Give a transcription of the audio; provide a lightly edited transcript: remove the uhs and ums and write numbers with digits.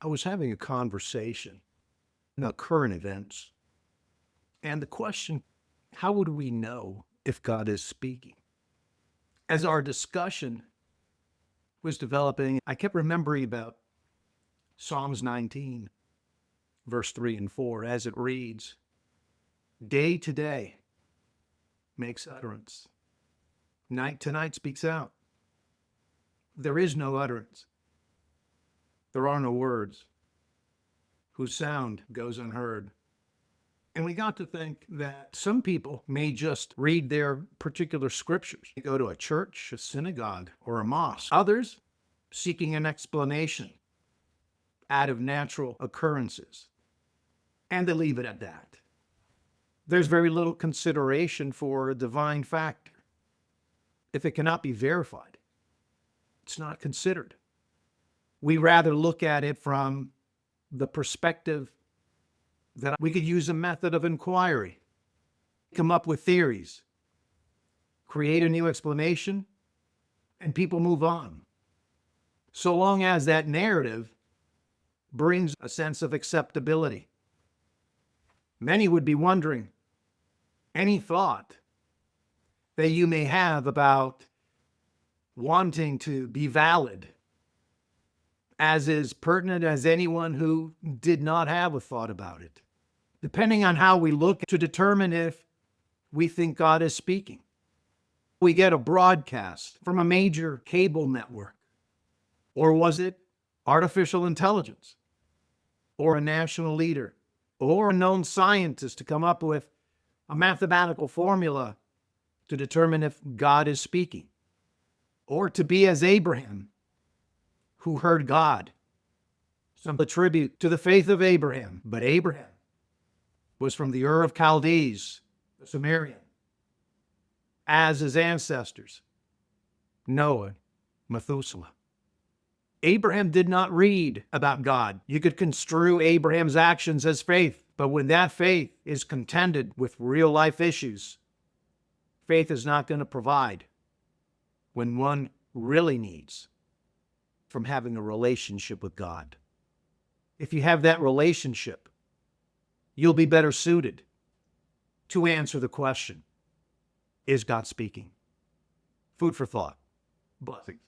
I was having a conversation about current events, and the question, how would we know if God is speaking? As our discussion was developing, I kept remembering about Psalms 19, verse 3 and 4, as it reads, "Day to day makes utterance. Night to night speaks out. There is no utterance. There are no words whose sound goes unheard." And we got to think that some people may just read their particular scriptures. They go to a church, a synagogue, or a mosque. Others seeking an explanation out of natural occurrences. And they leave it at that. There's very little consideration for a divine factor. If it cannot be verified, it's not considered. We rather look at it from the perspective that we could use a method of inquiry, come up with theories, create a new explanation, and people move on. So long as that narrative brings a sense of acceptability. Many would be wondering, any thought that you may have about wanting to be valid, as is pertinent as anyone who did not have a thought about it, depending on how we look to determine if we think God is speaking. We get a broadcast from a major cable network, or was it artificial intelligence, or a national leader, or a known scientist to come up with a mathematical formula to determine if God is speaking, or to be as Abraham, who heard God. Some attribute to the faith of Abraham, but Abraham was from the Ur of Chaldees, the Sumerian, as his ancestors, Noah, Methuselah. Abraham did not read about God. You could construe Abraham's actions as faith, but when that faith is contended with real life issues, faith is not going to provide when one really needs from having a relationship with God. If you have that relationship, you'll be better suited to answer the question, is God speaking? Food for thought. Blessings.